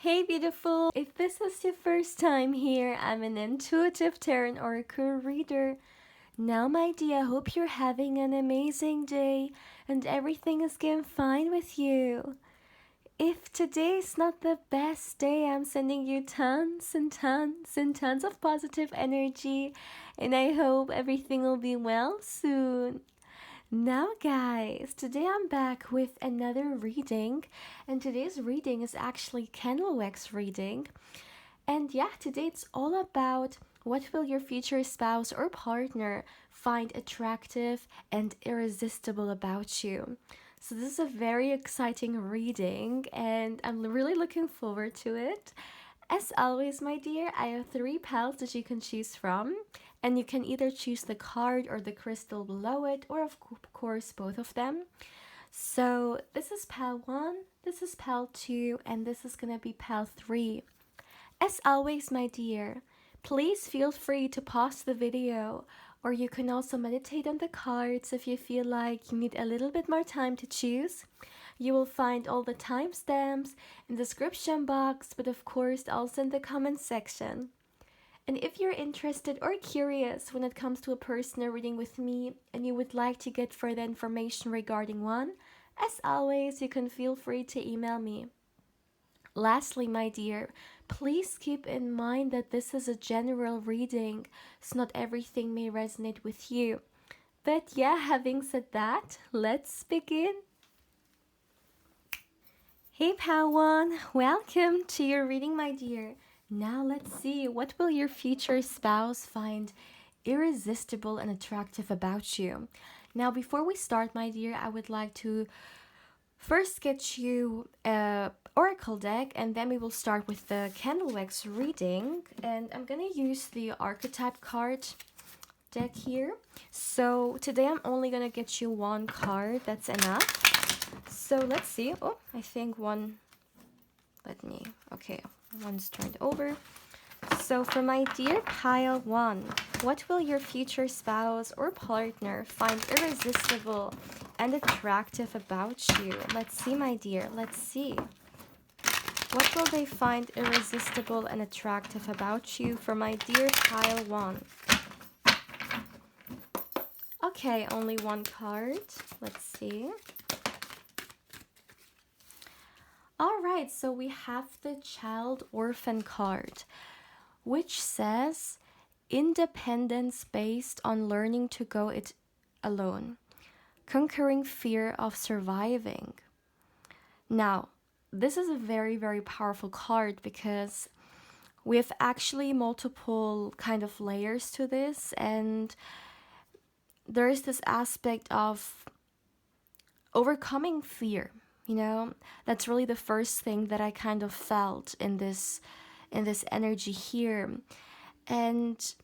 Hey beautiful! If this is your first time here, I'm an intuitive tarot oracle reader. Now my dear, I hope you're having an amazing day and everything is going fine with you. If today is not the best day, I'm sending you tons and tons and tons of positive energy, and I hope everything will be well soon. Now guys, today I'm back with another reading, and today's reading is actually candle wax reading. And yeah, today it's all about what will your future spouse or partner find attractive and irresistible about you. So this is a very exciting reading and I'm really looking forward to it. As always, my dear, I have 3 piles that you can choose from, and you can either choose the card or the crystal below it, or of course both of them. So this is pile 1, this is pile 2, and this is gonna be pile 3. As always, my dear, please feel free to pause the video, or you can also meditate on the cards if you feel like you need a little bit more time to choose. You will find all the timestamps in the description box, but of course also in the comment section. And if you're interested or curious when it comes to a personal reading with me and you would like to get further information regarding one, as always, you can feel free to email me. Lastly, my dear, please keep in mind that this is a general reading, so not everything may resonate with you. But yeah, having said that, let's begin. Hey Pawan, welcome to your reading, my dear. Now let's see, what will your future spouse find irresistible and attractive about you? Now before we start, my dear, I would like to first get you a oracle deck, and then we will start with the candle wax reading. And I'm gonna use the archetype card deck here. So today I'm only gonna get you 1 card, that's enough. So let's see. Oh, I think one, okay, one's turned over. So for my dear pile 1, what will your future spouse or partner find irresistible and attractive about you? Let's see, my dear, let's see. What will they find irresistible and attractive about you for my dear pile 1? Okay, only 1 card. Let's see. Alright, so we have the child orphan card, which says independence based on learning to go it alone, conquering fear of surviving. Now, this is a very, very powerful card because we have actually multiple kind of layers to this, and there is this aspect of overcoming fear. You know, that's really the first thing that I kind of felt in this energy here. And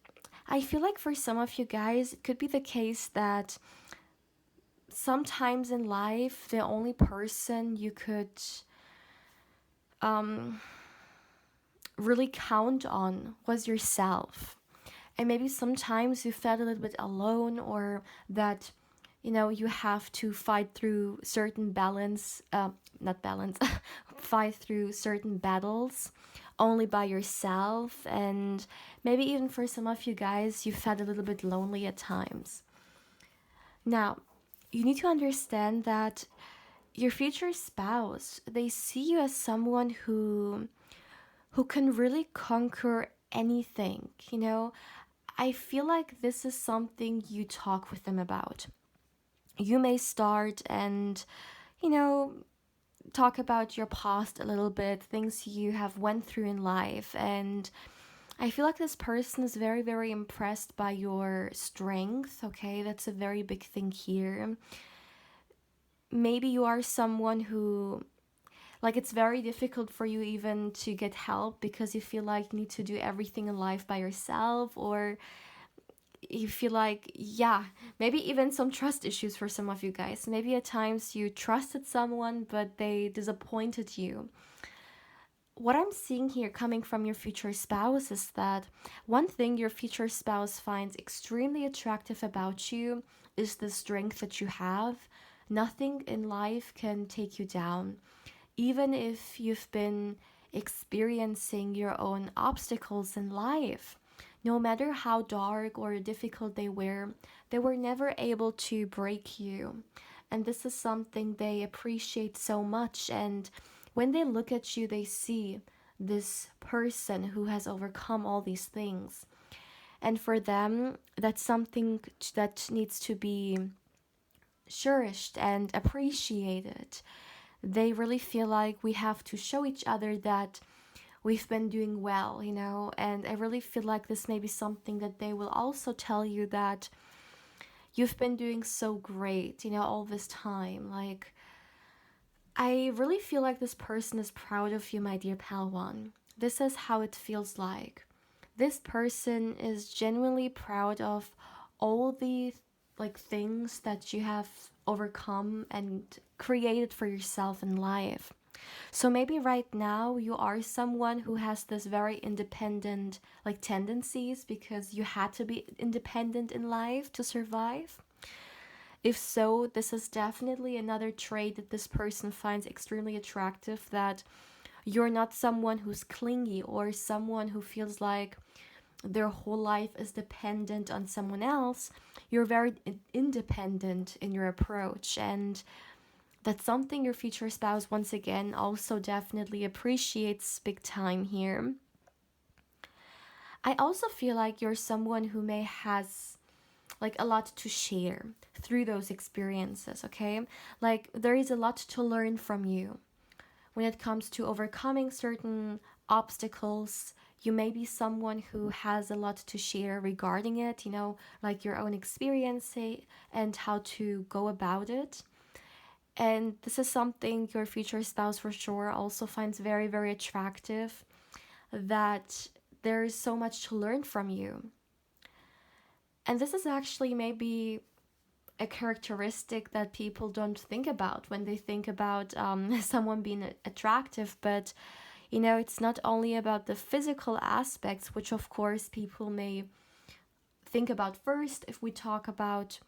I feel like for some of you guys, it could be the case that sometimes in life, the only person you could really count on was yourself. And maybe sometimes you felt a little bit alone, or that you have to fight through certain fight through certain battles only by yourself. And maybe even for some of you guys, you felt a little bit lonely at times. Now, you need to understand that your future spouse, they see you as someone who can really conquer anything. I feel like this is something you talk with them about. You may start and, talk about your past a little bit, things you have went through in life. And I feel like this person is very, very impressed by your strength, okay? That's a very big thing here. Maybe you are someone who, it's very difficult for you even to get help because you feel like you need to do everything in life by yourself, or you feel like, maybe even some trust issues for some of you guys. Maybe at times you trusted someone, but they disappointed you. What I'm seeing here coming from your future spouse is that one thing your future spouse finds extremely attractive about you is the strength that you have. Nothing in life can take you down. Even if you've been experiencing your own obstacles in life. No matter how dark or difficult they were never able to break you. And this is something they appreciate so much. And when they look at you, they see this person who has overcome all these things. And for them, that's something that needs to be cherished and appreciated. They really feel like we have to show each other that we've been doing well, and I really feel like this may be something that they will also tell you, that you've been doing so great, all this time. Like, I really feel like this person is proud of you, my dear Palawan. This is how it feels like. This person is genuinely proud of all the things that you have overcome and created for yourself in life. So maybe right now you are someone who has this very independent tendencies, because you had to be independent in life to survive. If so, this is definitely another trait that this person finds extremely attractive, that you're not someone who's clingy or someone who feels like their whole life is dependent on someone else. You're very independent in your approach, and that's something your future spouse, once again, also definitely appreciates big time here. I also feel like you're someone who may has a lot to share through those experiences, okay? Like, there is a lot to learn from you when it comes to overcoming certain obstacles. You may be someone who has a lot to share regarding it, like your own experience and how to go about it. And this is something your future spouse for sure also finds very, very attractive, that there is so much to learn from you. And this is actually maybe a characteristic that people don't think about when they think about someone being attractive. But it's not only about the physical aspects, which of course people may think about first if we talk about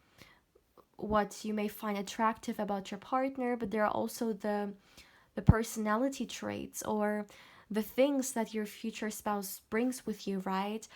what you may find attractive about your partner, but there are also the personality traits or the things that your future spouse brings with you, right?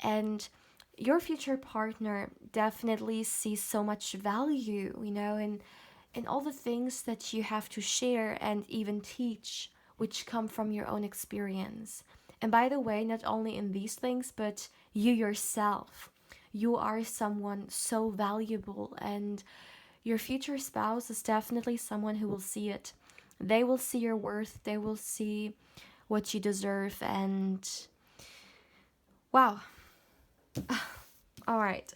And your future partner definitely sees so much value, in all the things that you have to share and even teach, which come from your own experience. And by the way, not only in these things, but you yourself. You are someone so valuable, and your future spouse is definitely someone who will see it. They will see your worth, they will see what you deserve, and wow. All right.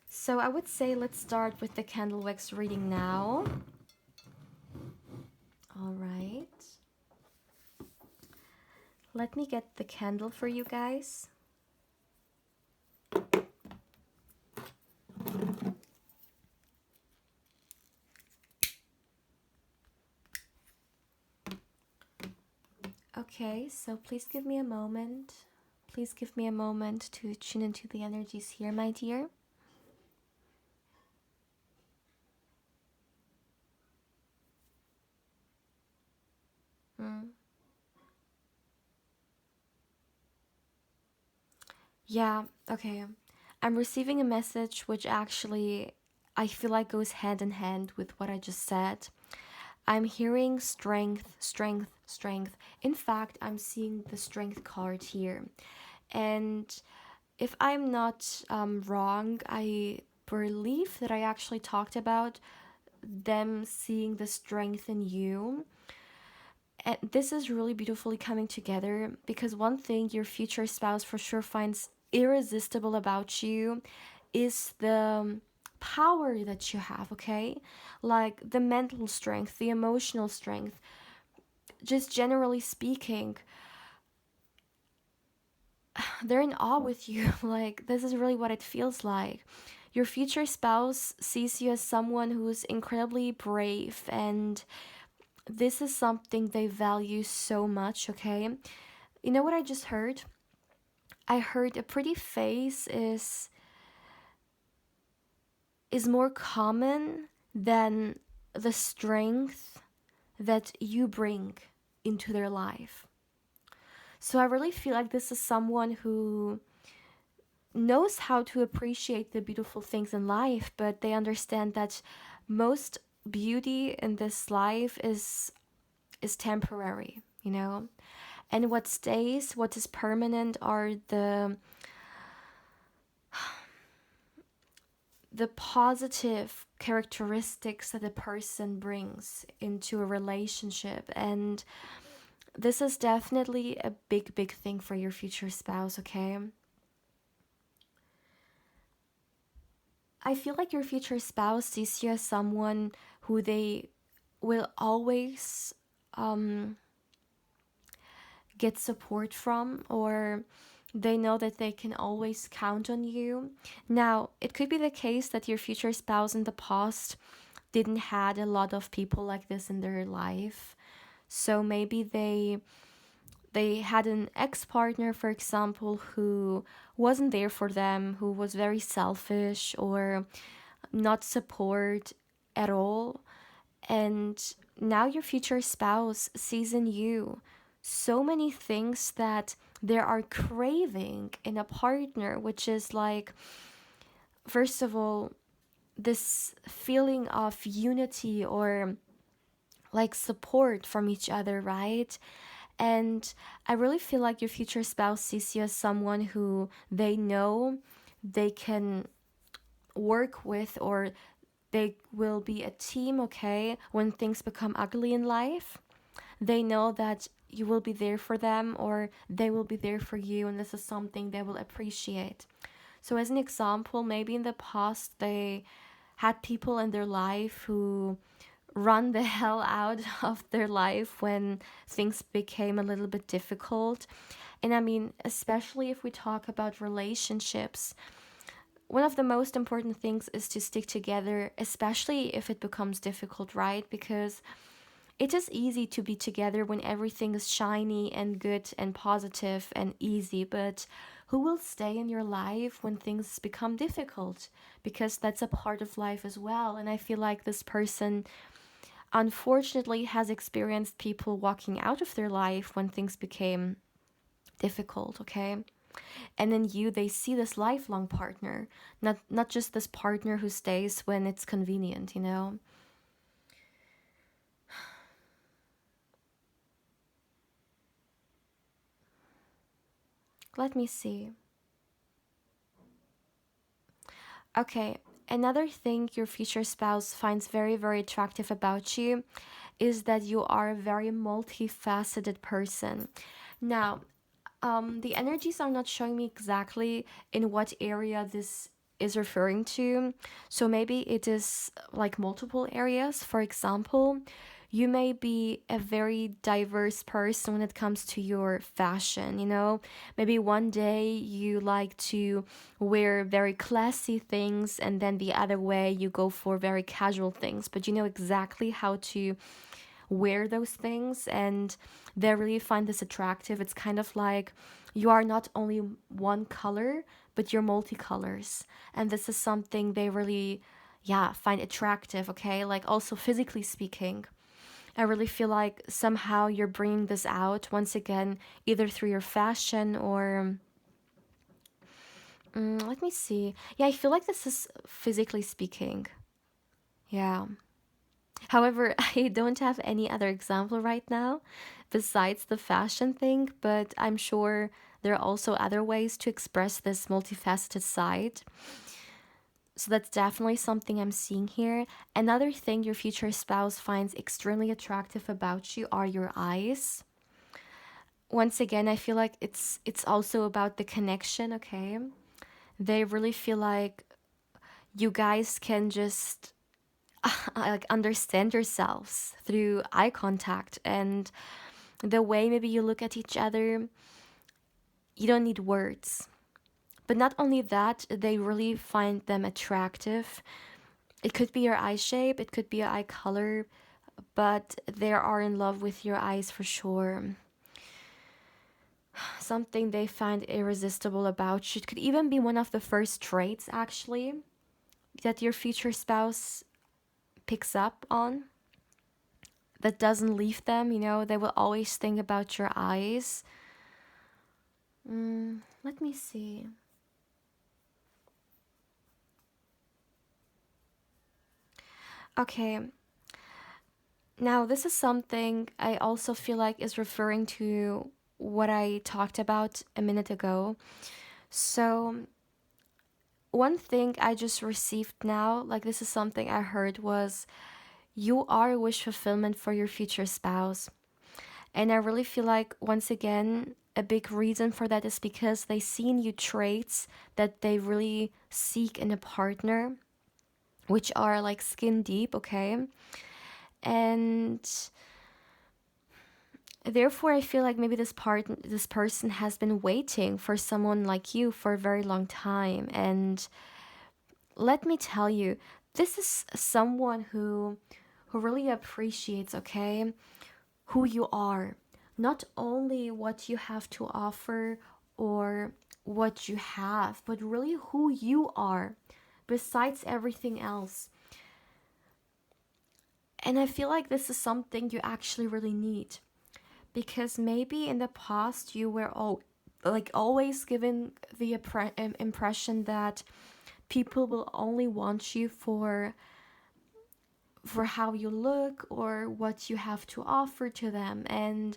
So I would say let's start with the candle wax reading now. All right. Let me get the candle for you guys. Okay, so please give me a moment. Please give me a moment to tune into the energies here, my dear. Yeah, okay. I'm receiving a message which actually I feel like goes hand in hand with what I just said. I'm hearing strength, strength, strength. In fact, I'm seeing the strength card here. And if I'm not wrong, I believe that I actually talked about them seeing the strength in you. And this is really beautifully coming together, because one thing your future spouse for sure finds irresistible about you is the power that you have, okay? Like the mental strength, the emotional strength, just generally speaking. They're in awe with you. Like, this is really what it feels like. Your future spouse sees you as someone who's incredibly brave, and this is something they value so much, okay? You know what I just heard? I heard a pretty face is more common than the strength that you bring into their life. So I really feel like this is someone who knows how to appreciate the beautiful things in life, but they understand that most beauty in this life is temporary, you know? And what stays, what is permanent are the positive characteristics that a person brings into a relationship. And this is definitely a big thing for your future spouse, okay? I feel like your future spouse sees you as someone who they will always get support from, or they know that they can always count on you. Now, it could be the case that your future spouse in the past didn't had a lot of people like this in their life. So maybe they had an ex-partner, for example, who wasn't there for them, who was very selfish or not support at all. And now your future spouse sees in you so many things that they are craving in a partner, which is like, first of all, this feeling of unity or like support from each other, right? And I really feel like your future spouse sees you as someone who they know they can work with, or they will be a team, okay, when things become ugly in life. They know that you will be there for them, or they will be there for you, and this is something they will appreciate. So as an example, maybe in the past they had people in their life who run the hell out of their life when things became a little bit difficult. And I mean, especially if we talk about relationships, one of the most important things is to stick together, especially if it becomes difficult, right? Because it is easy to be together when everything is shiny and good and positive and easy, but who will stay in your life when things become difficult? Because that's a part of life as well. And I feel like this person unfortunately has experienced people walking out of their life when things became difficult, okay? And in you they see this lifelong partner, not just this partner who stays when it's convenient, you know? Let me see. Okay, another thing your future spouse finds very attractive about you is that you are a very multifaceted person. Now, the energies are not showing me exactly in what area this is referring to. So maybe it is like multiple areas. For example, you may be a very diverse person when it comes to your fashion, you know? Maybe one day you like to wear very classy things, and then the other way you go for very casual things, but you know exactly how to wear those things, and they really find this attractive. It's kind of like you are not only one color, but you're multicolors, and this is something they really, yeah, find attractive, okay? Like also physically speaking, I really feel like somehow you're bringing this out once again, either through your fashion or let me see. Yeah, I feel like this is physically speaking. Yeah. However, I don't have any other example right now besides the fashion thing, but I'm sure there are also other ways to express this multifaceted side. So that's definitely something I'm seeing here. Another thing your future spouse finds extremely attractive about you are your eyes. Once again, I feel like it's also about the connection, okay? They really feel like you guys can just like understand yourselves through eye contact and the way maybe you look at each other. You don't need words. But not only that, they really find them attractive. It could be your eye shape, it could be your eye color, but they are in love with your eyes for sure. Something they find irresistible about you. It could even be one of the first traits, actually, that your future spouse picks up on. that doesn't leave them, you know, they will always think about your eyes. Let me see. Okay, now this is something I also feel like is referring to what I talked about a minute ago. So, one thing I just received now, like this is something I heard, was you are a wish fulfillment for your future spouse. And I really feel like, once again, a big reason for that is because they see in you traits that they really seek in a partner, which are like skin deep, okay? And therefore, I feel like maybe this person has been waiting for someone like you for a very long time. And let me tell you, this is someone who really appreciates, okay, who you are, not only what you have to offer or what you have, but really who you are besides everything else. And I feel like this is something you actually really need, because maybe in the past you were always given the impression that people will only want you for how you look or what you have to offer to them. And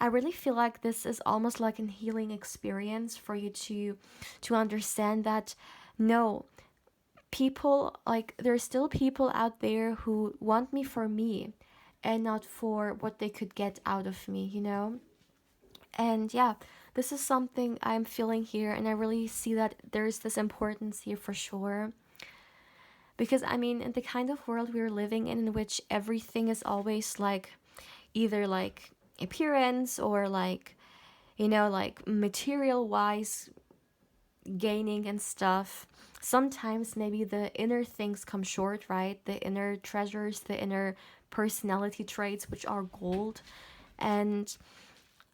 I really feel like this is almost like a healing experience for you to understand that no, people, like, there's still people out there who want me for me and not for what they could get out of me, you know? And yeah, this is something I'm feeling here, and I really see that there's this importance here for sure. Because I mean, in the kind of world we're living in which everything is always like either like appearance or like, you know, like material wise gaining and stuff, sometimes maybe the inner things come short, right? The inner treasures, the inner personality traits, which are gold. And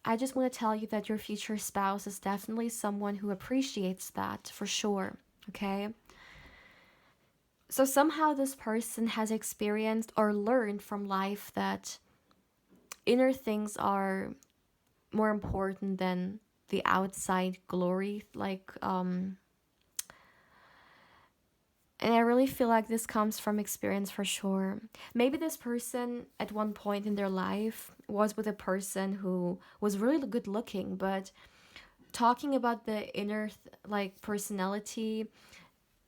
I just want to tell you that your future spouse is definitely someone who appreciates that for sure, okay? So somehow this person has experienced or learned from life that inner things are more important than the outside glory, like and I really feel like this comes from experience for sure. Maybe this person at one point in their life was with a person who was really good looking, but talking about the inner like personality,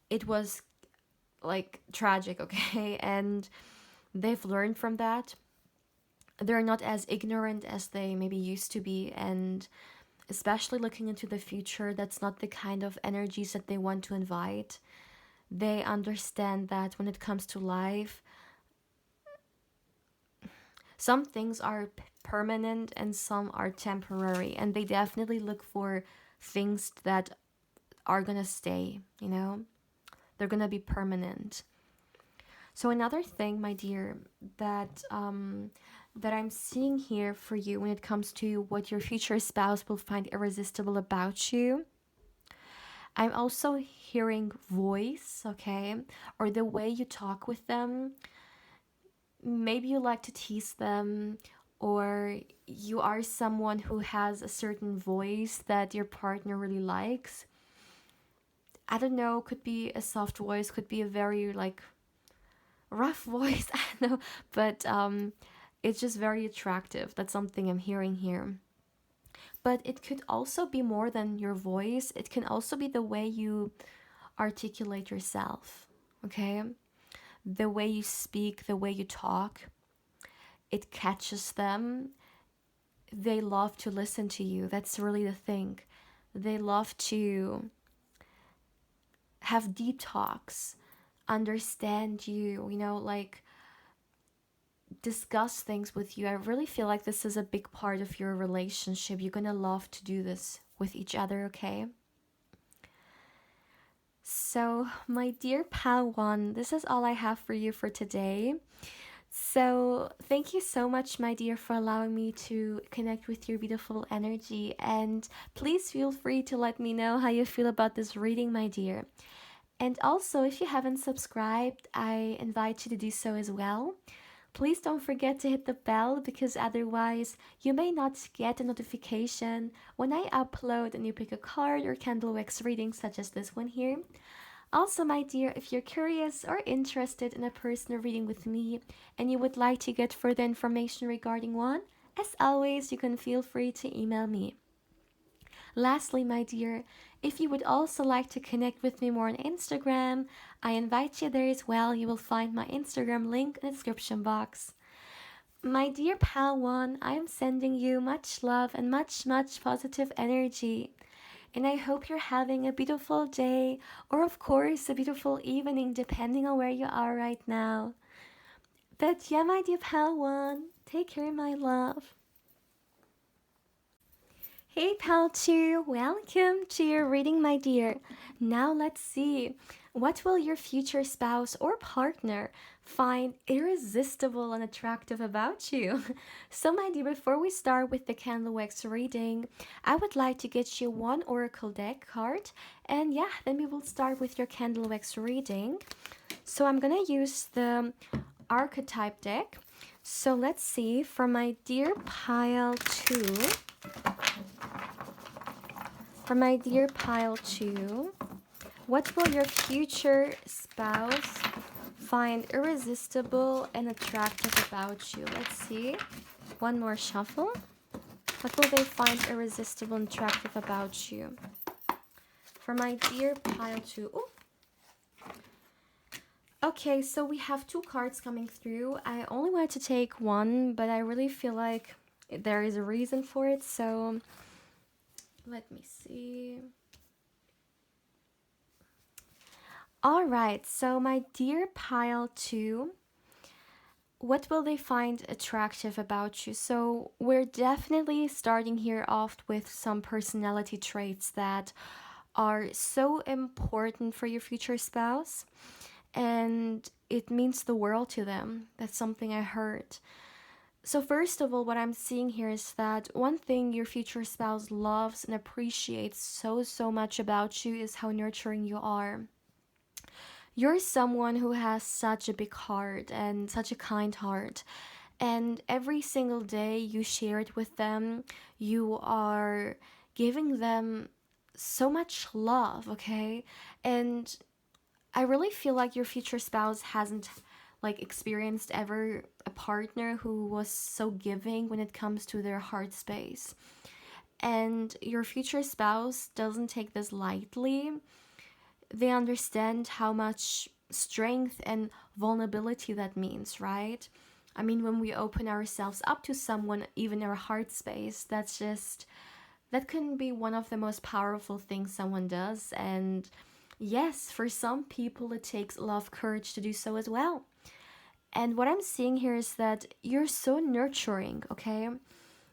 it was like tragic, okay? And they've learned from that. They're not as ignorant as they maybe used to be, and especially looking into the future, that's not the kind of energies that they want to invite. They understand that when it comes to life, some things are permanent and some are temporary, and they definitely look for things that are gonna stay, you know? They're gonna be permanent. So another thing, my dear, that I'm seeing here for you when it comes to what your future spouse will find irresistible about you, I'm also hearing voice, okay? Or the way you talk with them. Maybe you like to tease them, or you are someone who has a certain voice that your partner really likes. I don't know, could be a soft voice, could be a very like rough voice, I don't know, but it's just very attractive. That's something I'm hearing here. But it could also be more than your voice. It can also be the way you articulate yourself, okay? The way you speak, the way you talk. It catches them. They love to listen to you. That's really the thing. They love to have deep talks, understand you, you know, like discuss things with you. I really feel like this is a big part of your relationship. You're gonna love to do this with each other, okay? So, my dear Padawan, this is all I have for you for today. So, thank you so much, my dear, for allowing me to connect with your beautiful energy. And please feel free to let me know how you feel about this reading, my dear. And also, if you haven't subscribed, I invite you to do so as well. Please don't forget to hit the bell because otherwise you may not get a notification when I upload a new pick a card or candle wax reading such as this one here. Also, my dear, if you're curious or interested in a personal reading with me and you would like to get further information regarding one, as always, you can feel free to email me. Lastly, my dear, if you would also like to connect with me more on Instagram, I invite you there as well. You will find my Instagram link in the description box. My dear pal one, I am sending you much love and much positive energy. And I hope you're having a beautiful day or, of course, a beautiful evening depending on where you are right now. But yeah, my dear pal one, take care, my love. Hey pal 2, welcome to your reading, my dear. Now let's see, what will your future spouse or partner find irresistible and attractive about you? So my dear, before we start with the candle wax reading, I would like to get you one oracle deck card, and yeah, then we will start with your candle wax reading. So I'm gonna use the archetype deck. So let's see, for my dear pile 2, what will your future spouse find irresistible and attractive about you? Let's see. One more shuffle. What will they find irresistible and attractive about you? For my dear pile 2. Ooh. Okay, so we have 2 cards coming through. I only wanted to take one, but I really feel like there is a reason for it, so let me see. All right, so my dear pile 2, what will they find attractive about you? So we're definitely starting here off with some personality traits that are so important for your future spouse, and it means the world to them. That's something I heard. So first of all, what I'm seeing here is that one thing your future spouse loves and appreciates so much about you is how nurturing you are. You're someone who has such a big heart and such a kind heart. And every single day you share it with them, you are giving them so much love, okay? And I really feel like your future spouse hasn't experienced ever a partner who was so giving when it comes to their heart space. And your future spouse doesn't take this lightly. They understand how much strength and vulnerability that means, right? I mean, when we open ourselves up to someone, even our heart space, that can be one of the most powerful things someone does. And yes, for some people it takes a lot of courage to do so as well. And what I'm seeing here is that you're so nurturing, okay?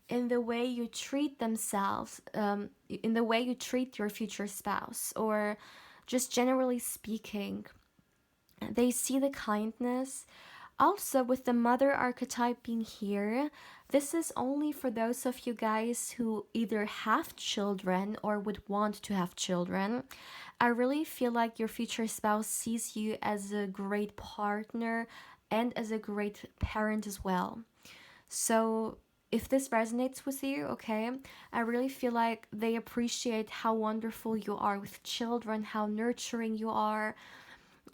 In the way you treat themselves, in the way you treat your future spouse, or just generally speaking, they see the kindness. Also, with the mother archetype being here, this is only for those of you guys who either have children or would want to have children. I really feel like your future spouse sees you as a great partner and as a great parent as well. So if this resonates with you, okay, I really feel like they appreciate how wonderful you are with children, how nurturing you are.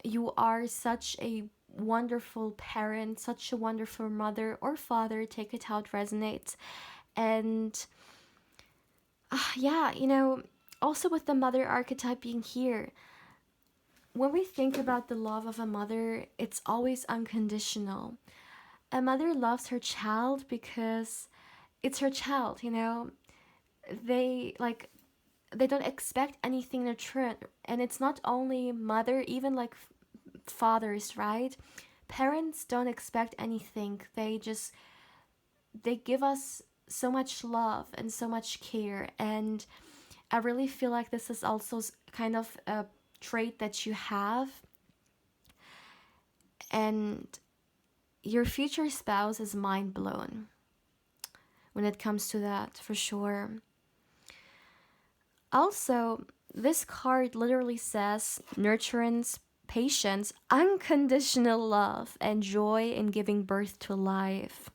You are such a wonderful parent, such a wonderful mother or father, take it how it resonates. And yeah, also with the mother archetype being here, when we think about the love of a mother, it's always unconditional. A mother loves her child because it's her child, They don't expect anything in return. And it's not only mother, even fathers, right? Parents don't expect anything. They give us so much love and so much care. And I really feel like this is also kind of a trait that you have. And your future spouse is mind blown when it comes to that, for sure. Also, this card literally says nurturance, patience, unconditional love, and joy in giving birth to life.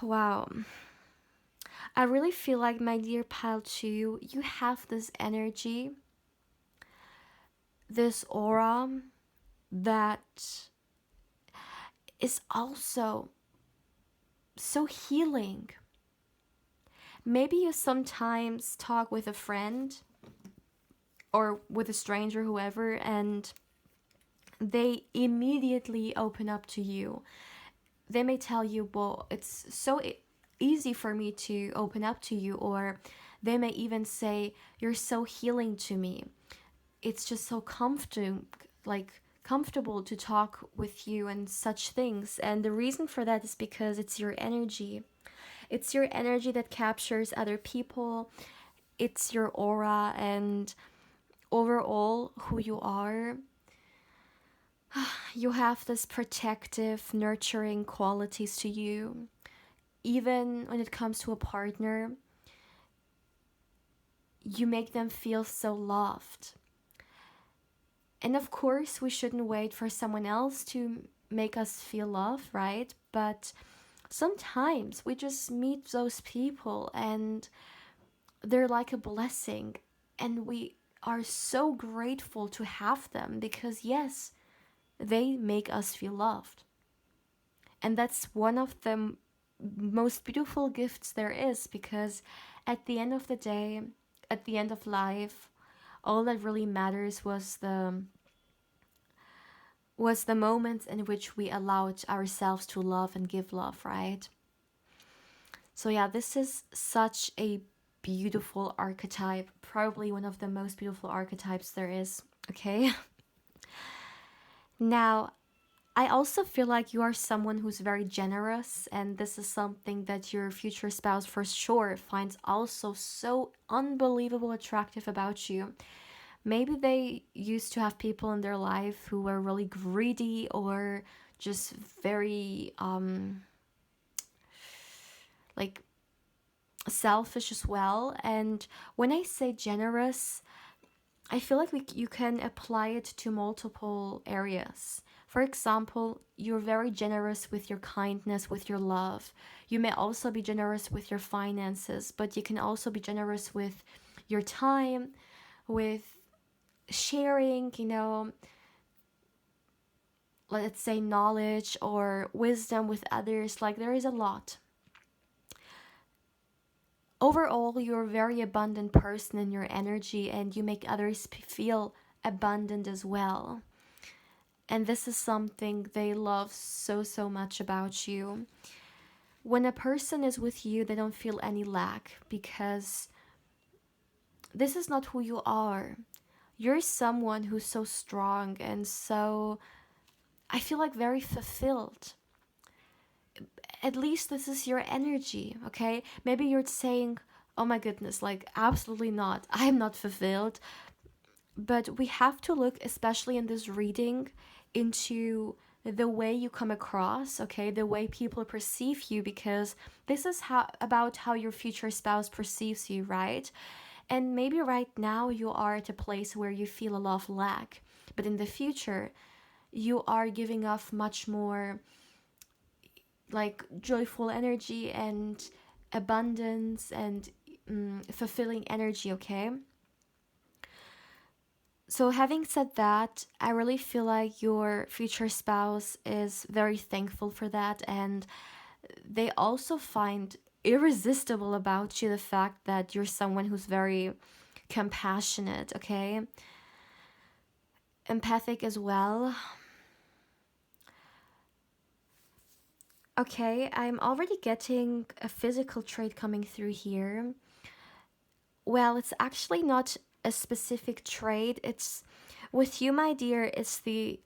Wow. I really feel like, my dear pile 2, you have this energy, this aura that is also so healing. Maybe you sometimes talk with a friend or with a stranger, whoever, and they immediately open up to you. They may tell you, well, it's so easy for me to open up to you, or they may even say, you're so healing to me. It's just so comfortable to talk with you and such things. And the reason for that is because it's your energy. It's your energy that captures other people. It's your aura and overall who you are. You have this protective, nurturing qualities to you. Even when it comes to a partner, you make them feel so loved. And of course, we shouldn't wait for someone else to make us feel loved, right? But sometimes we just meet those people and they're like a blessing. And we are so grateful to have them because, yes, they make us feel loved. And that's one of the most beautiful gifts there is, because at the end of the day, at the end of life, all that really matters was the moments in which we allowed ourselves to love and give love, right? So yeah, this is such a beautiful archetype, probably one of the most beautiful archetypes there is, okay? Now, I also feel like you are someone who's very generous, and this is something that your future spouse for sure finds also so unbelievable attractive about you. Maybe they used to have people in their life who were really greedy or just very like selfish as well. And when I say generous, I feel like you can apply it to multiple areas. For example, you're very generous with your kindness, with your love. You may also be generous with your finances, but you can also be generous with your time, with sharing, let's say knowledge or wisdom with others. Like, there is a lot. Overall, you're a very abundant person in your energy, and you make others feel abundant as well. And this is something they love so, so much about you. When a person is with you, they don't feel any lack, because this is not who you are. You're someone who's so strong and so, I feel like, very fulfilled. At least this is your energy, okay? Maybe you're saying, oh my goodness, like, absolutely not. I am not fulfilled. But we have to look, especially in this reading, into the way you come across, okay? The way people perceive you, because this is about how your future spouse perceives you, right? And maybe right now you are at a place where you feel a lot of lack, but in the future you are giving off much more like joyful energy and abundance and fulfilling energy, okay? So having said that, I really feel like your future spouse is very thankful for that, and they also find irresistible about you the fact that you're someone who's very compassionate, okay? Empathic as well. Okay, I'm already getting a physical trait coming through here. Well, it's actually not a specific trait. It's with you, my dear, it's the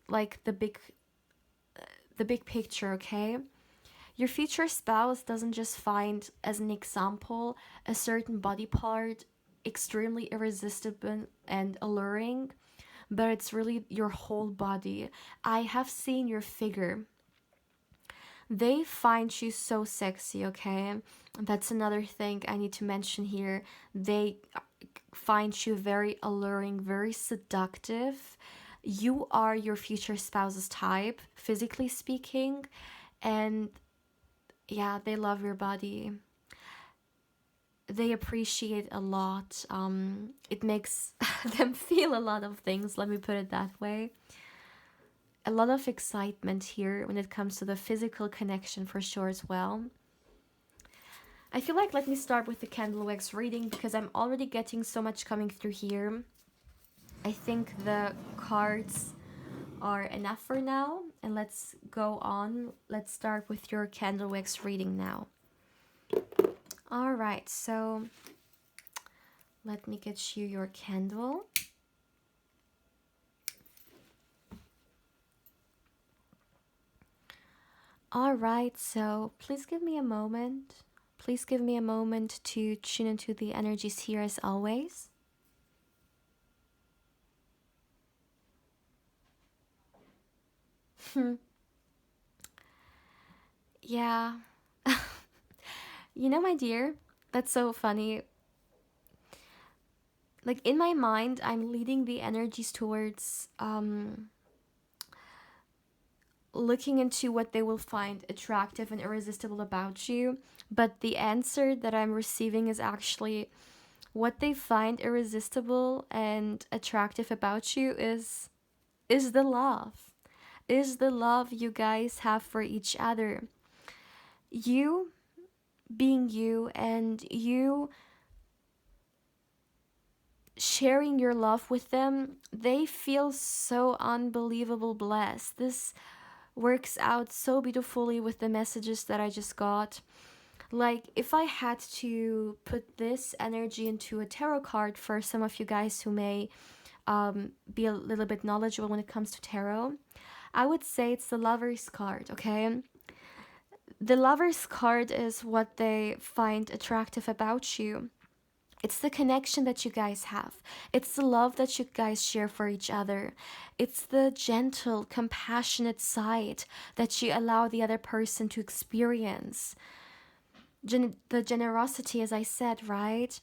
big picture, okay? Your future spouse doesn't just find, as an example, a certain body part extremely irresistible and alluring, but it's really your whole body. I have seen your figure. They find you so sexy, okay? That's another thing I need to mention here. They finds you very alluring, very seductive. You are your future spouse's type, physically speaking, and yeah, they love your body. They appreciate a lot. It makes them feel a lot of things, let me put it that way. A lot of excitement here when it comes to the physical connection for sure as well. I feel like let me start with the candle wax reading because I'm already getting so much coming through here. I think the cards are enough for now, and let's go on. Let's start with your candle wax reading now. All right, so let me get you your candle. All right, so please give me a moment. Please give me a moment to tune into the energies here as always. Yeah. You know, my dear, that's so funny. Like in my mind, I'm leading the energies towards looking into what they will find attractive and irresistible about you. But the answer that I'm receiving is actually what they find irresistible and attractive about you is the love. Is the love you guys have for each other. You being you and you sharing your love with them, they feel so unbelievable blessed. This works out so beautifully with the messages that I just got. Like, if I had to put this energy into a tarot card for some of you guys who may be a little bit knowledgeable when it comes to tarot, I would say it's the Lover's card, okay? The Lover's card is what they find attractive about you. It's the connection that you guys have. It's the love that you guys share for each other. It's the gentle, compassionate side that you allow the other person to experience. The generosity, as I said, right?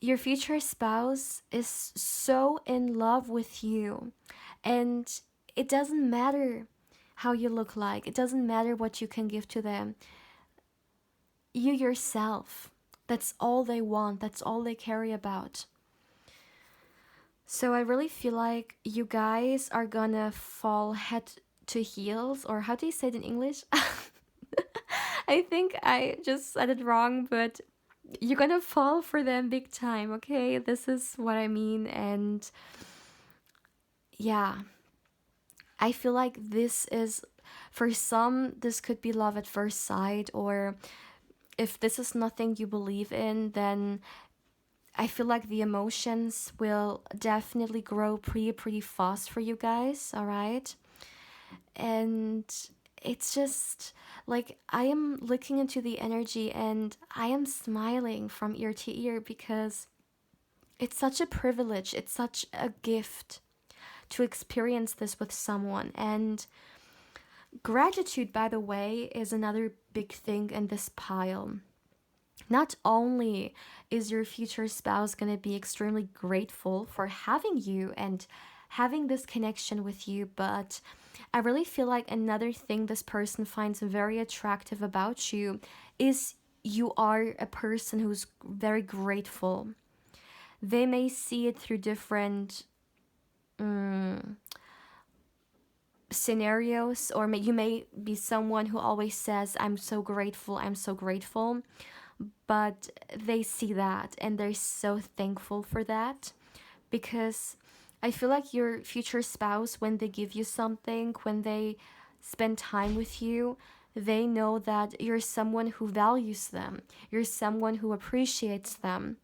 Your future spouse is so in love with you. And it doesn't matter how you look like, it doesn't matter what you can give to them. You yourself. That's all they want. That's all they care about. So I really feel like you guys are gonna fall head to heels, or how do you say it in English? I think I just said it wrong, but you're gonna fall for them big time, okay? This is what I mean, and yeah. I feel like this is, for some, this could be love at first sight, or if this is nothing you believe in, then I feel like the emotions will definitely grow pretty fast for you guys, all right? And it's just like I am looking into the energy and I am smiling from ear to ear because it's such a privilege, it's such a gift to experience this with someone. And gratitude, by the way, is another big thing in this pile. Not only is your future spouse going to be extremely grateful for having you and having this connection with you, but I really feel like another thing this person finds very attractive about you is you are a person who's very grateful. They may see it through different scenarios, or you may be someone who always says, I'm so grateful, I'm so grateful. But they see that and they're so thankful for that, because I feel like your future spouse, when they give you something, when they spend time with you, they know that you're someone who values them, you're someone who appreciates them.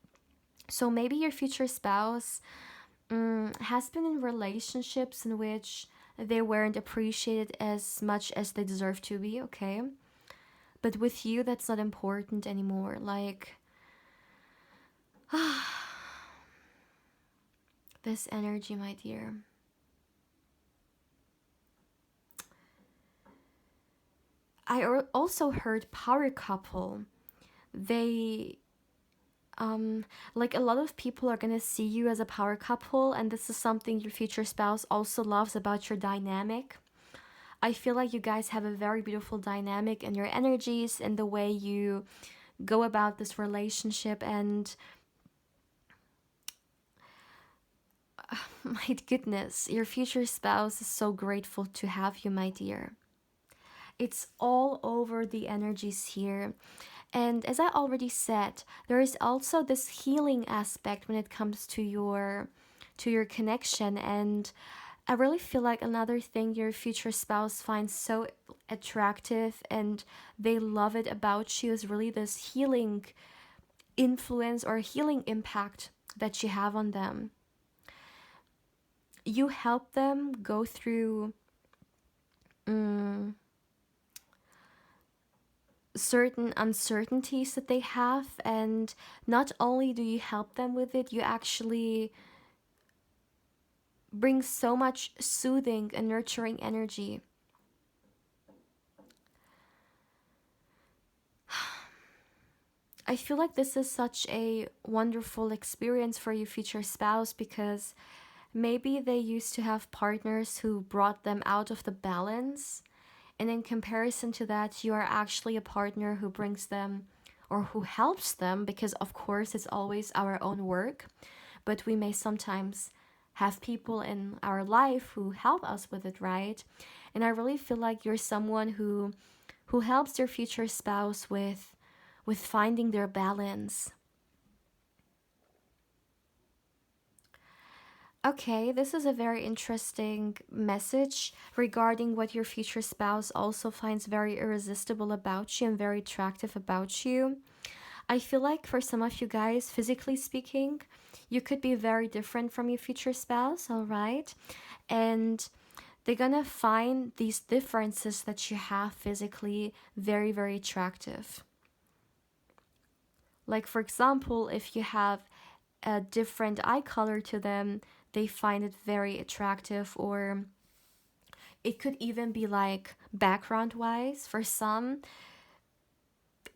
So maybe your future spouse has been in relationships in which they weren't appreciated as much as they deserve to be, okay? But with you, that's not important anymore. Like, this energy, my dear. I also heard power couple. They like a lot of people are gonna see you as a power couple, and this is something your future spouse also loves about your dynamic. I feel like you guys have a very beautiful dynamic in your energies and the way you go about this relationship. And my goodness, your future spouse is so grateful to have you, my dear. It's all over the energies here. And as I already said, there is also this healing aspect when it comes to your connection. And I really feel like another thing your future spouse finds so attractive and they love it about you is really this healing influence or healing impact that you have on them. You help them go through certain uncertainties that they have, and not only do you help them with it, you actually bring so much soothing and nurturing energy. I feel like this is such a wonderful experience for your future spouse because maybe they used to have partners who brought them out of the balance. And in comparison to that, you are actually a partner who brings them or who helps them, because of course it's always our own work, but we may sometimes have people in our life who help us with it, right? And I really feel like you're someone who helps their future spouse with finding their balance. Okay, this is a very interesting message regarding what your future spouse also finds very irresistible about you and very attractive about you. I feel like for some of you guys, physically speaking, you could be very different from your future spouse, all right? And they're gonna find these differences that you have physically very, very attractive. Like, for example, if you have a different eye color to them, they find it very attractive. Or it could even be like background wise. For some,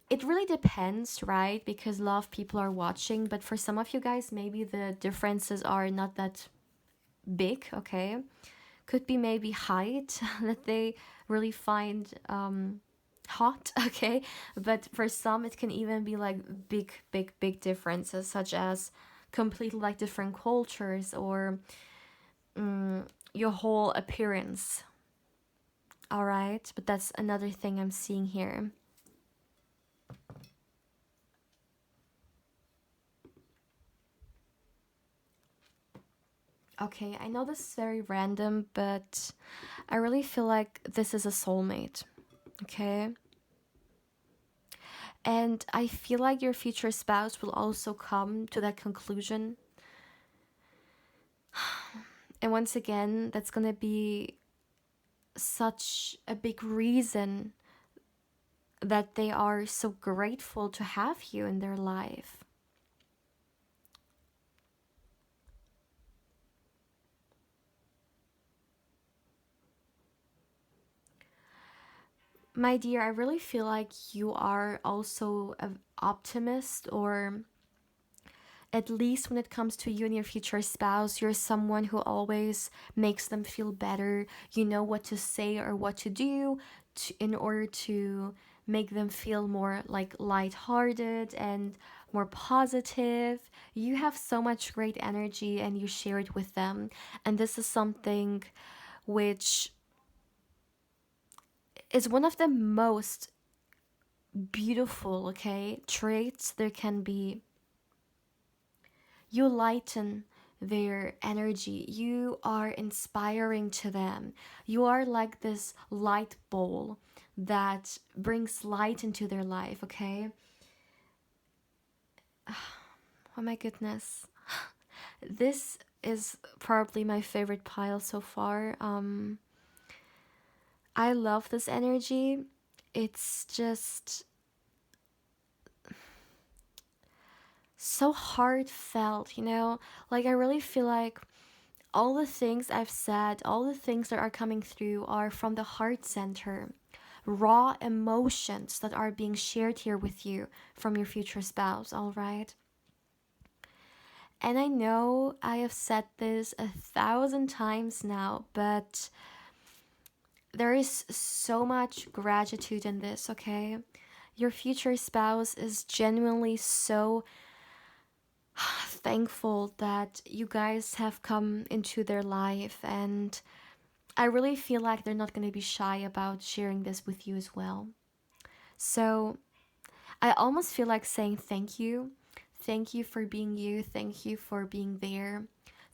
it really depends, right? Because a lot of people are watching, but for some of you guys, maybe the differences are not that big, okay? Could be maybe height that they really find hot, okay? But for some, it can even be like big, big, big differences, such as completely like different cultures or your whole appearance. All right, but that's another thing I'm seeing here. Okay, I know this is very random, but I really feel like this is a soulmate. Okay. And I feel like your future spouse will also come to that conclusion. And once again, that's gonna be such a big reason that they are so grateful to have you in their life. My dear, I really feel like you are also an optimist, or at least when it comes to you and your future spouse, you're someone who always makes them feel better. You know what to say or what to do in order to make them feel more like lighthearted and more positive. You have so much great energy and you share it with them. And this is something which is one of the most beautiful, okay, traits there can be. You lighten their energy. You are inspiring to them. You are like this light bowl that brings light into their life, okay? Oh my goodness. This is probably my favorite pile so far. I love this energy. It's just so heartfelt, you know? Like, I really feel like all the things I've said, all the things that are coming through are from the heart center. Raw emotions that are being shared here with you from your future spouse, all right? And I know I have said this 1,000 times now, but there is so much gratitude in this, okay? Your future spouse is genuinely so thankful that you guys have come into their life, and I really feel like they're not going to be shy about sharing this with you as well. So I almost feel like saying thank you. Thank you for being you. Thank you for being there.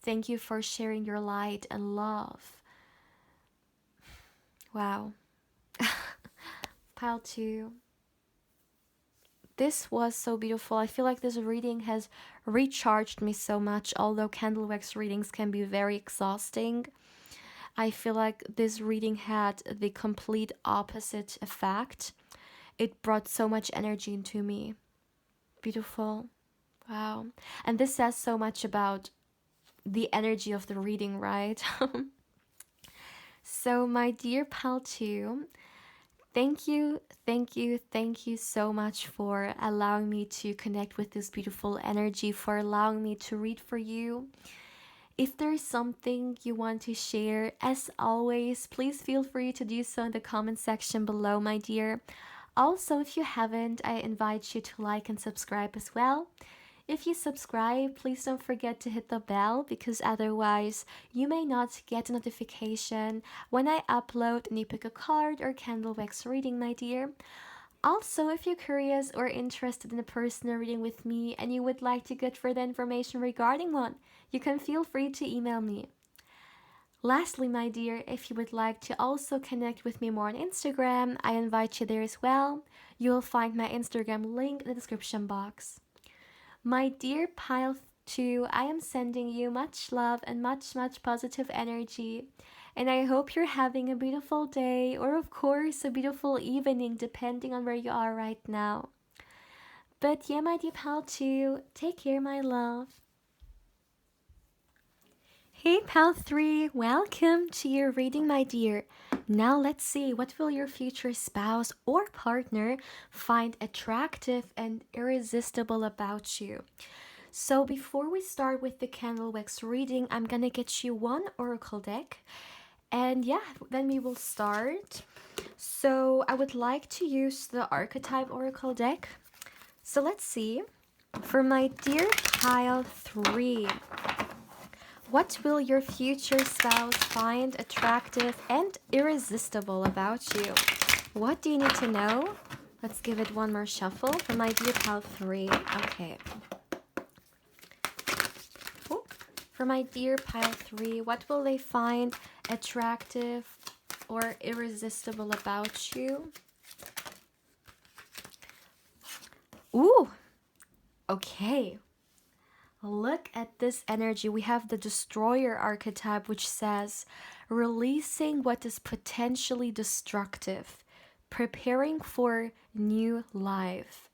Thank you for sharing your light and love. Wow. Pile 2. This was so beautiful. I feel like this reading has recharged me so much, although candle wax readings can be very exhausting. I feel like this reading had the complete opposite effect. It brought so much energy into me. Beautiful. Wow. And this says so much about the energy of the reading, right? So, my dear pal 2, thank you, thank you, thank you so much for allowing me to connect with this beautiful energy, for allowing me to read for you. If there's something you want to share, as always, please feel free to do so in the comment section below, my dear. Also, if you haven't, I invite you to like and subscribe as well. If you subscribe, please don't forget to hit the bell, because otherwise you may not get a notification when I upload a new pick a card or candle wax reading, my dear. Also, if you're curious or interested in a personal reading with me and you would like to get further information regarding one, you can feel free to email me. Lastly, my dear, if you would like to also connect with me more on Instagram, I invite you there as well. You'll find my Instagram link in the description box. My dear pile 2, I am sending you much love and much positive energy. And I hope you're having a beautiful day, or of course a beautiful evening, depending on where you are right now. But yeah, my dear pal 2, take care, my love. Hey pal 3, welcome to your reading, my dear. Now let's see, what will your future spouse or partner find attractive and irresistible about you? So before we start with the candle wax reading, I'm gonna get you one oracle deck. And yeah, then we will start. So I would like to use the archetype oracle deck. So let's see. For my dear pile 3, what will your future spouse find attractive and irresistible about you? What do you need to know? Let's give it one more shuffle for my dear pal 3. Okay. Ooh. For my dear pile 3, what will they find attractive or irresistible about you? Ooh. Okay. Look at this energy. We have the destroyer archetype, which says releasing what is potentially destructive, preparing for new life.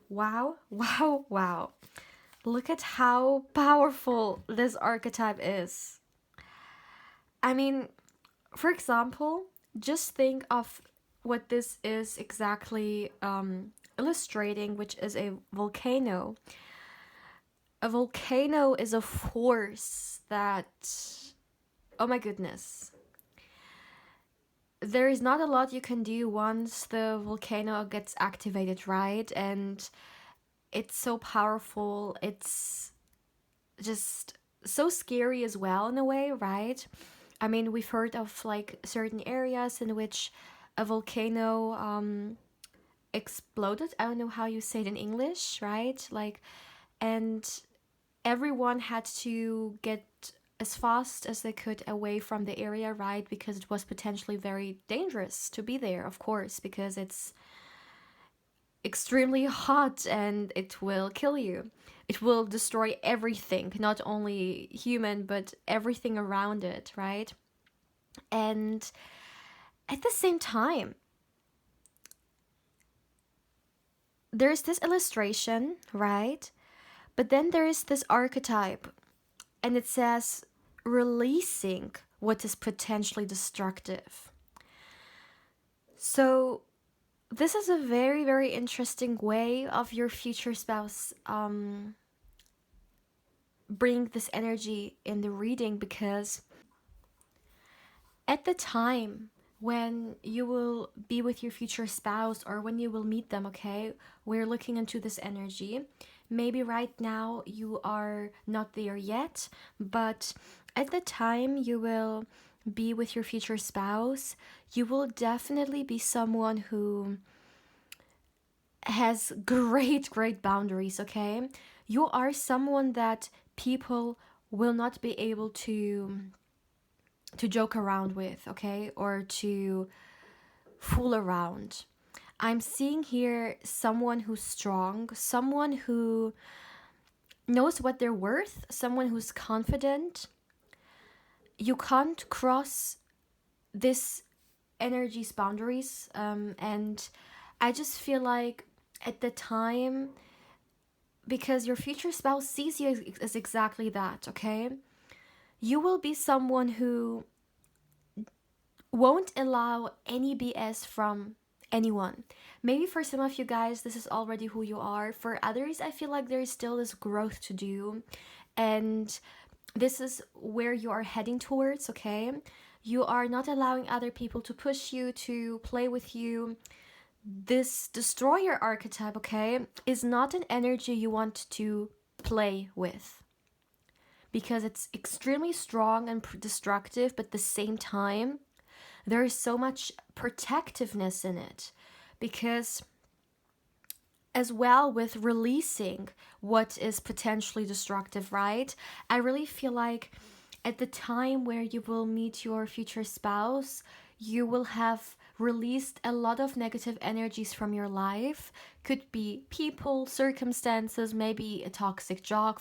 Wow, wow, wow. Look at how powerful this archetype is. I mean, for example, just think of what this is exactly illustrating, which is a volcano. A volcano is a force that, oh my goodness, there is not a lot you can do once the volcano gets activated, right? And it's so powerful. It's just so scary as well in a way, right? I mean, we've heard of like certain areas in which a volcano exploded. I don't know how you say it in English, right? Like, and everyone had to get as fast as they could away from the area, right? Because it was potentially very dangerous to be there, of course, because it's extremely hot and it will kill you. It will destroy everything, not only human, but everything around it, right? And at the same time, there's this illustration, right? But then there is this archetype, and it says releasing what is potentially destructive. So this is a very interesting way of your future spouse bring this energy in the reading, because at the time when you will be with your future spouse or when you will meet them, okay, we're looking into this energy. Maybe right now you are not there yet, but at the time you will be with your future spouse, you will definitely be someone who has great boundaries, okay? You are someone that people will not be able to joke around with, okay? Or to fool around. I'm seeing here someone who's strong, someone who knows what they're worth, someone who's confident. You can't cross this energy's boundaries. And I just feel like at the time, because your future spouse sees you as exactly that, okay? You will be someone who won't allow any BS from anyone. Maybe for some of you guys, this is already who you are. For others, I feel like there is still this growth to do. And this is where you are heading towards, okay? You are not allowing other people to push you, to play with you. This destroyer archetype, okay, is not an energy you want to play with, because it's extremely strong and destructive, but at the same time, there is so much protectiveness in it, because as well with releasing what is potentially destructive, right? I really feel like at the time where you will meet your future spouse, you will have released a lot of negative energies from your life. Could be people, circumstances, maybe a toxic job,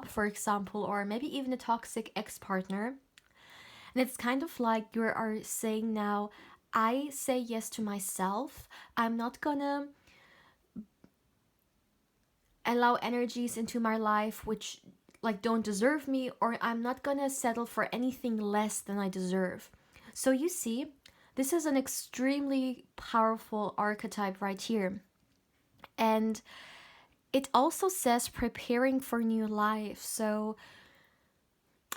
for example, or maybe even a toxic ex-partner. And it's kind of like you are saying now, I say yes to myself. I'm not gonna allow energies into my life which like don't deserve me, or I'm not gonna settle for anything less than I deserve. So you see, this is an extremely powerful archetype right here. And it also says preparing for new life. So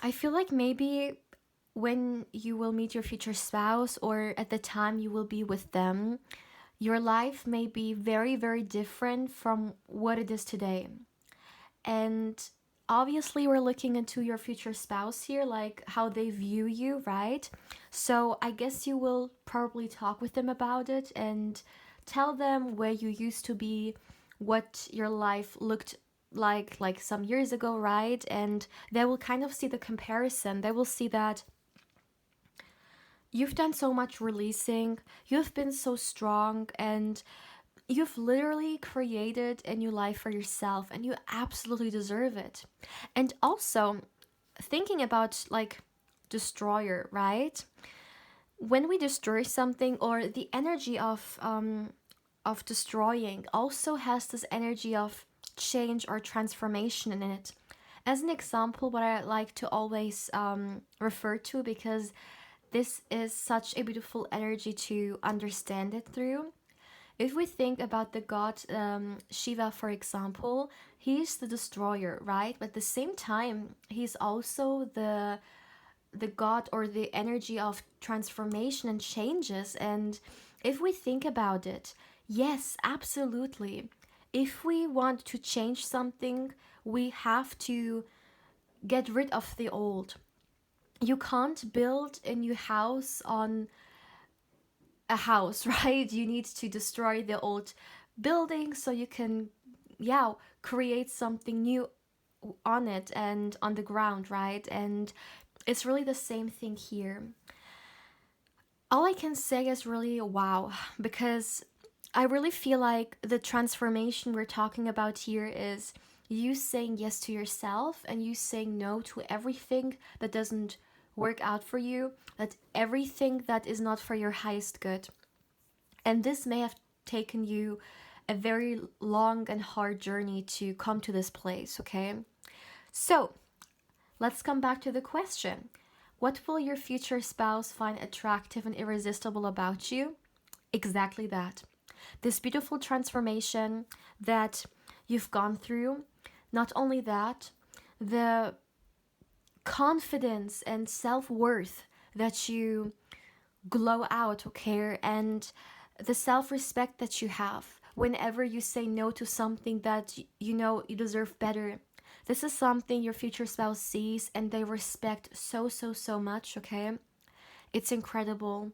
I feel like maybe when you will meet your future spouse, or at the time you will be with them, your life may be very different from what it is today. And obviously we're looking into your future spouse here, like how they view you, right? So I guess you will probably talk with them about it and tell them where you used to be, what your life looked like some years ago, right? And they will kind of see the comparison. They will see that you've done so much releasing, you've been so strong, and you've literally created a new life for yourself, and you absolutely deserve it. And also, thinking about like destroyer, right? When we destroy something, or the energy of destroying also has this energy of change or transformation in it. As an example, what I like to always refer to, because this is such a beautiful energy to understand it through. If we think about the god Shiva, for example, he's the destroyer, right? But at the same time, he's also the god or the energy of transformation and changes. And if we think about it, yes, absolutely. If we want to change something, we have to get rid of the old. You can't build a new house on a house, right? You need to destroy the old building so you can, yeah, create something new on it and on the ground, right? And it's really the same thing here. All I can say is really wow, because I really feel like the transformation we're talking about here is you saying yes to yourself and you saying no to everything that doesn't work out for you, that everything that is not for your highest good. And this may have taken you a very long and hard journey to come to this place, okay? So, let's come back to the question. What will your future spouse find attractive and irresistible about you? Exactly that. This beautiful transformation that you've gone through. Not only that, the confidence and self-worth that you glow out, okay? And the self-respect that you have whenever you say no to something that you know you deserve better. This is something your future spouse sees and they respect so, so, so much, okay? It's incredible.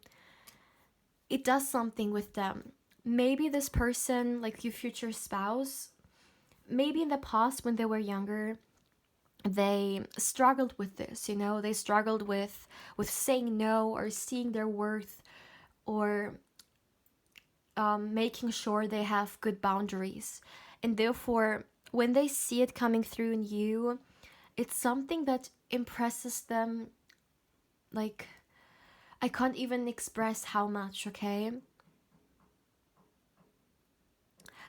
It does something with them. Maybe this person, like your future spouse, maybe in the past when they were younger, they struggled with this, you know, they struggled with saying no or seeing their worth, or making sure they have good boundaries. And therefore, when they see it coming through in you, it's something that impresses them. Like, I can't even express how much, okay?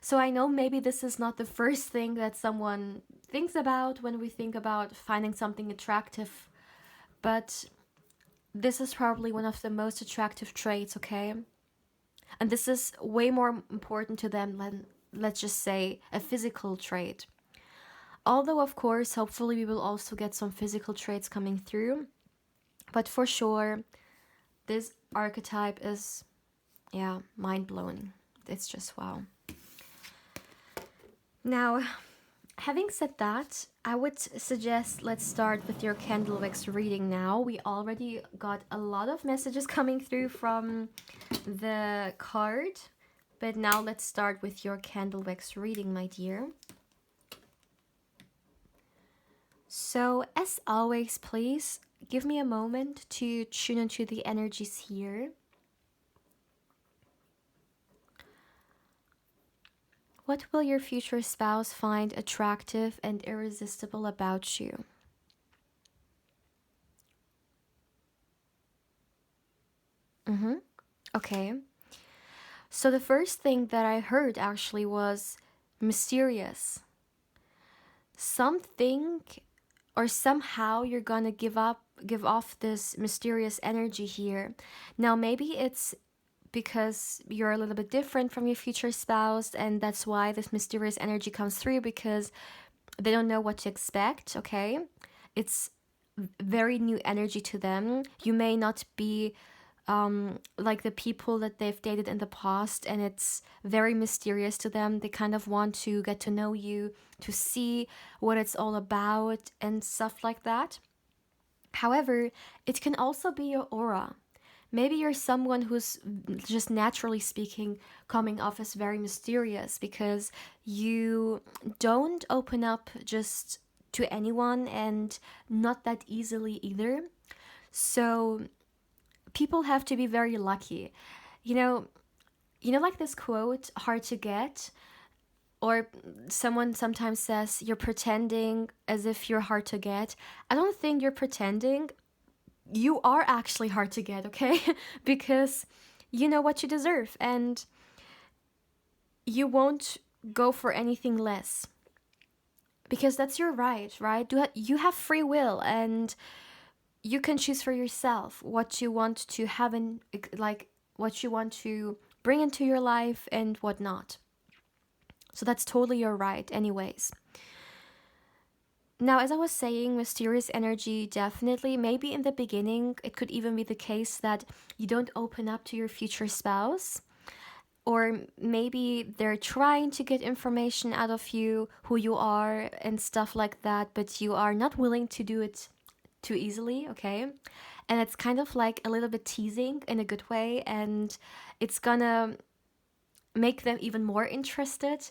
So I know maybe this is not the first thing that someone thinks about when we think about finding something attractive, but this is probably one of the most attractive traits, okay? And this is way more important to them than, let's just say, a physical trait. Although, of course, hopefully we will also get some physical traits coming through. But for sure, this archetype is, yeah, mind-blowing. It's just wow. Now, having said that, I would suggest let's start with your candle wax reading now. We already got a lot of messages coming through from the card, but now let's start with your candle wax reading, my dear. So, as always, please give me a moment to tune into the energies here. What will your future spouse find attractive and irresistible about you? Okay. So the first thing that I heard actually was mysterious. Something or somehow you're gonna give off this mysterious energy here. Now maybe it's because you're a little bit different from your future spouse, and that's why this mysterious energy comes through, because they don't know what to expect, okay? It's very new energy to them. You may not be like the people that they've dated in the past, and it's very mysterious to them. They kind of want to get to know you, to see what it's all about and stuff like that. However, it can also be your aura. Maybe you're someone who's just naturally speaking coming off as very mysterious because you don't open up just to anyone, and not that easily either. So people have to be very lucky. You know, like this quote, hard to get, or someone sometimes says you're pretending as if you're hard to get. I don't think you're pretending. You are actually hard to get, okay? Because you know what you deserve, and you won't go for anything less. Because that's your right, right? You have free will, and you can choose for yourself what you want to have in, like, what you want to bring into your life and what not. So that's totally your right anyways. Now, as I was saying, mysterious energy, definitely. Maybe in the beginning, it could even be the case that you don't open up to your future spouse. Or maybe they're trying to get information out of you, who you are, and stuff like that, but you are not willing to do it too easily, okay? And it's kind of like a little bit teasing in a good way, and it's gonna make them even more interested.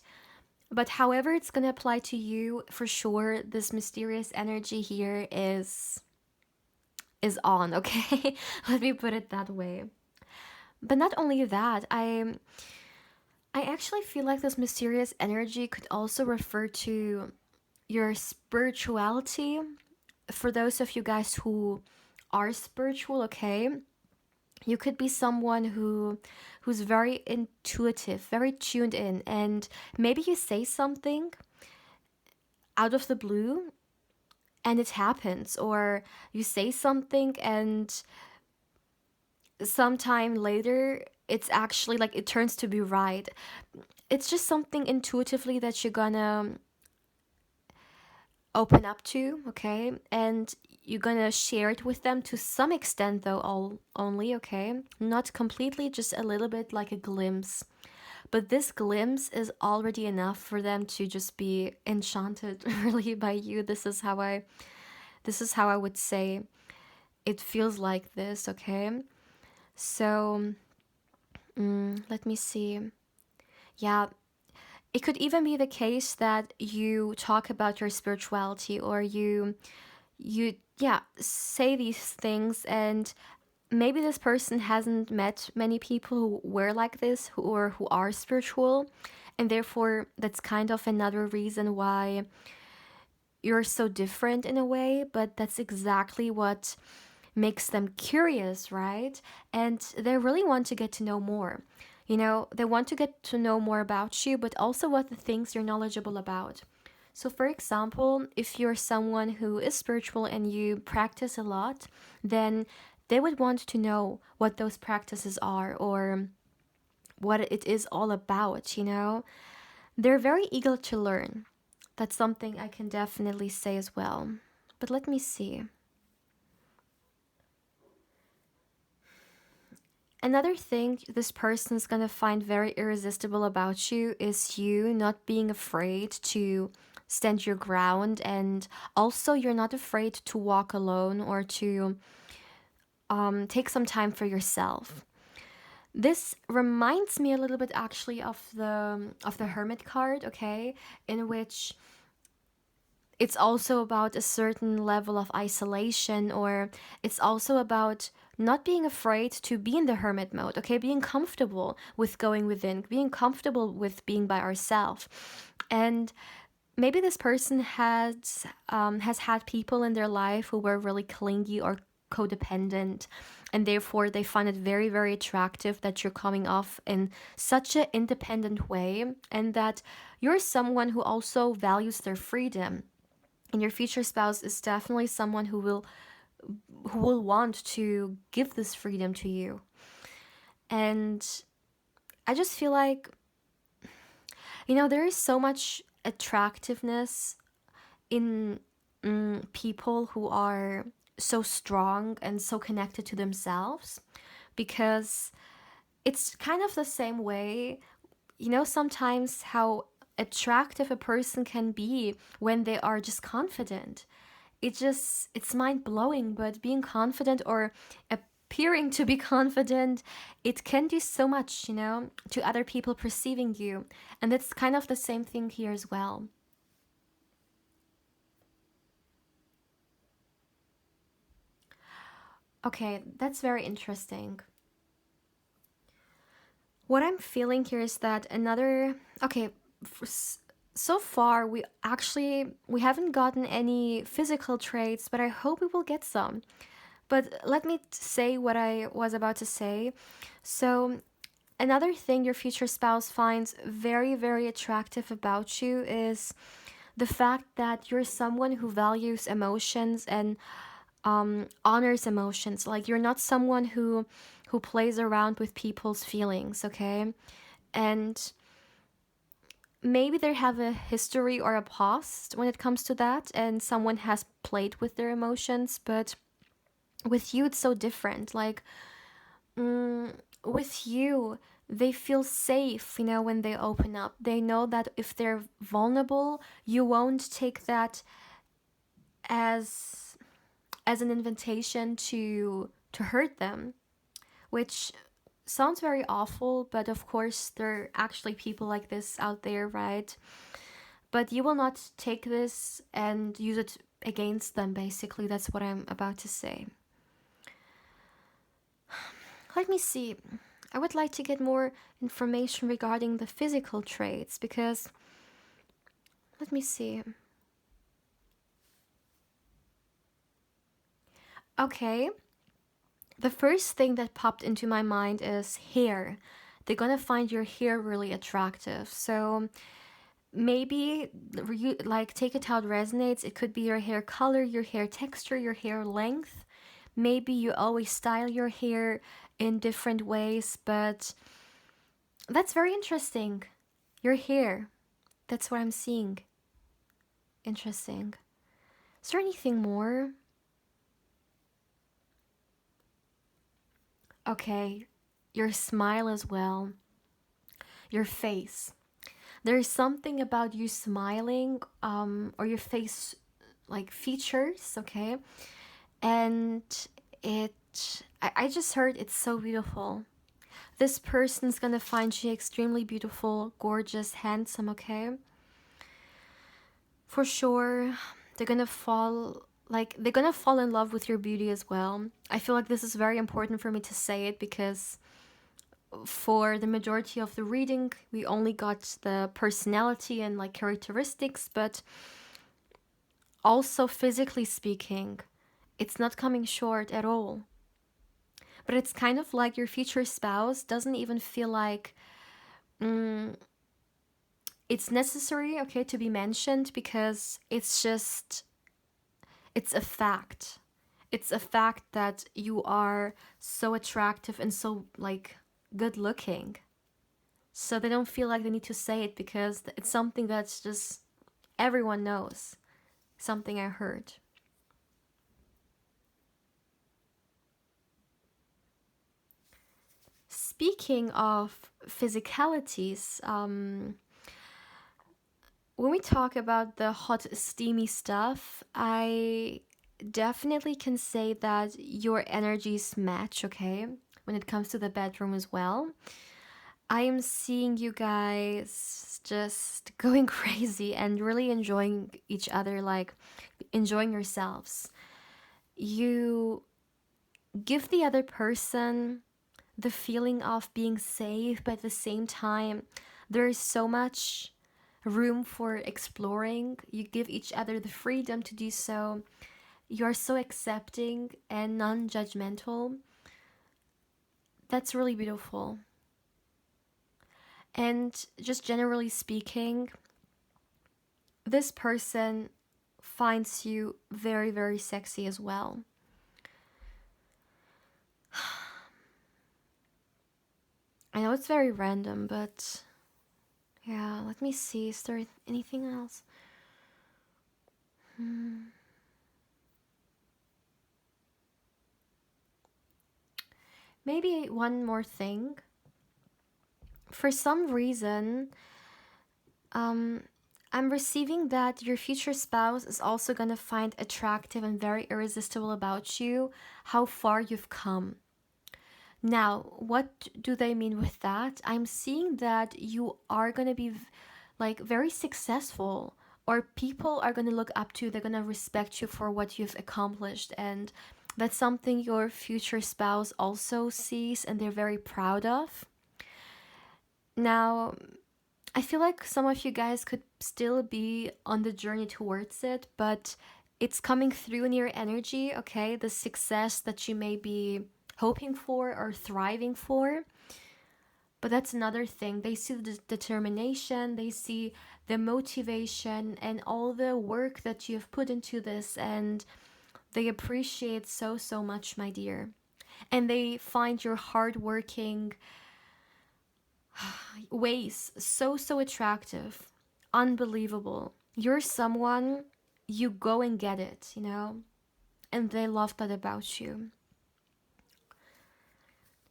But however it's gonna apply to you, for sure, this mysterious energy here is on, okay? Let me put it that way. But not only that, I actually feel like this mysterious energy could also refer to your spirituality. For those of you guys who are spiritual, okay, you could be someone who's very intuitive, very tuned in, and maybe you say something out of the blue and it happens, or you say something and sometime later it's actually like it turns to be right. It's just something intuitively that you're gonna open up to, okay? And you're gonna share it with them to some extent, though, all only, okay? Not completely, just a little bit, like a glimpse. But this glimpse is already enough for them to just be enchanted really by you. This is how I would say it feels like this, okay? So, let me see. Yeah, it could even be the case that you talk about your spirituality, or you yeah, say these things, and maybe this person hasn't met many people who were like this, or who are spiritual, and therefore that's kind of another reason why you're so different in a way, but that's exactly what makes them curious, right? And they really want to get to know more. They want to get to know more about you, but also what the things you're knowledgeable about. So, for example, if you're someone who is spiritual and you practice a lot, then they would want to know what those practices are, or what it is all about. They're very eager to learn. That's something I can definitely say as well. But let me see. Another thing this person's gonna find very irresistible about you is you not being afraid to stand your ground, and also you're not afraid to walk alone, or to take some time for yourself. This reminds me a little bit actually of the Hermit card, okay, in which it's also about a certain level of isolation, or it's also about not being afraid to be in the hermit mode, okay? Being comfortable with going within, being comfortable with being by ourselves. And maybe this person has had people in their life who were really clingy or codependent, and therefore they find it very, very attractive that you're coming off in such an independent way, and that you're someone who also values their freedom. And your future spouse is definitely someone who will want to give this freedom to you. And I just feel like, there is so much attractiveness in people who are so strong and so connected to themselves, because it's kind of the same way, sometimes how attractive a person can be when they are just confident. It's mind blowing, but being confident, or appearing to be confident, it can do so much, to other people perceiving you. And that's kind of the same thing here as well. Okay, that's very interesting. What I'm feeling here is that another. Okay, so far we haven't gotten any physical traits, but I hope we will get some. But let me say what I was about to say. So, another thing your future spouse finds very, very attractive about you is the fact that you're someone who values emotions, and honors emotions. Like, you're not someone who plays around with people's feelings, okay? And maybe they have a history or a past when it comes to that, and someone has played with their emotions, but with you it's so different. Like, with you, they feel safe, when they open up. They know that if they're vulnerable, you won't take that as an invitation to hurt them, which sounds very awful, but of course there are actually people like this out there, right? But you will not take this and use it against them, basically. That's what I'm about to say. Let me see. I would like to get more information regarding the physical traits, because let me see. Okay, the first thing that popped into my mind is hair. They're gonna find your hair really attractive. So maybe, like, take it how it resonates. It could be your hair color, your hair texture, your hair length. Maybe you always style your hair in different ways, but that's very interesting. Your hair. That's what I'm seeing. Interesting. Is there anything more? Okay, your smile as well, your face. There's something about you smiling, or your face, like features, okay? And I just heard it's so beautiful. This person's gonna find you extremely beautiful, gorgeous, handsome, okay? For sure, they're gonna fall they're gonna fall in love with your beauty as well. I feel like this is very important for me to say it because for the majority of the reading we only got the personality and like characteristics, but also physically speaking, it's not coming short at all. But it's kind of like your future spouse doesn't even feel like it's necessary, okay, to be mentioned because it's a fact. It's a fact that you are so attractive and so like good looking. So they don't feel like they need to say it because it's something that's just everyone knows. Something I heard. Speaking of physicalities, when we talk about the hot, steamy stuff, I definitely can say that your energies match, okay? When it comes to the bedroom as well. I am seeing you guys just going crazy and really enjoying each other, like enjoying yourselves. You give the other person the feeling of being safe, but at the same time, there is so much room for exploring. You give each other the freedom to do so. You're so accepting and non judgmental. That's really beautiful. And just generally speaking, this person finds you very, very sexy as well. I know it's very random, but yeah, let me see. Is there anything else? Maybe one more thing. For some reason, I'm receiving that your future spouse is also gonna find attractive and very irresistible about you, how far you've come. Now, what do they mean with that? I'm seeing that you are gonna be like very successful, or people are gonna look up to you, they're gonna respect you for what you've accomplished, and that's something your future spouse also sees and they're very proud of. Now, I feel like some of you guys could still be on the journey towards it, but it's coming through in your energy, okay? The success that you may be hoping for or thriving for. But that's another thing. They see the determination, they see the motivation and all the work that you've put into this, and they appreciate so, so much, my dear. And they find your hardworking ways so, so attractive, unbelievable. You're someone, you go and get it, you know? And they love that about you.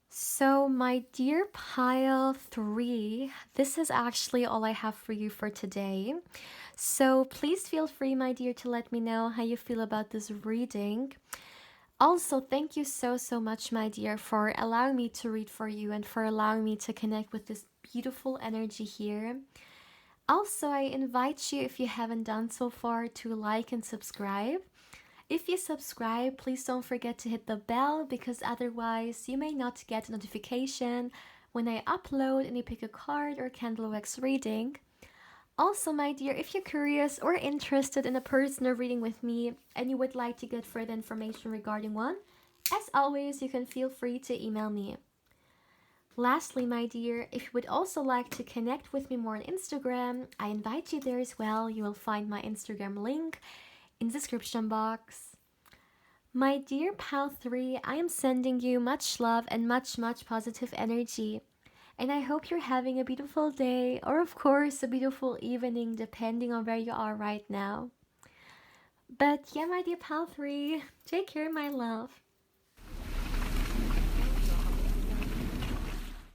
So, my dear pile 3, this is actually all I have for you for today. So, please feel free, my dear, to let me know how you feel about this reading. Also, thank you so, so much, my dear, for allowing me to read for you and for allowing me to connect with this beautiful energy here. Also, I invite you, if you haven't done so far, to like and subscribe. If you subscribe, please don't forget to hit the bell because otherwise you may not get a notification when I upload any pick a card or candle wax reading. Also, my dear, if you're curious or interested in a personal reading with me and you would like to get further information regarding one, as always, you can feel free to email me. Lastly, my dear, if you would also like to connect with me more on Instagram, I invite you there as well. You will find my Instagram link in the description box. My dear pal 3, I am sending you much love and much, much positive energy. And I hope you're having a beautiful day, or of course, a beautiful evening, depending on where you are right now. But yeah, my dear pal 3, take care, my love.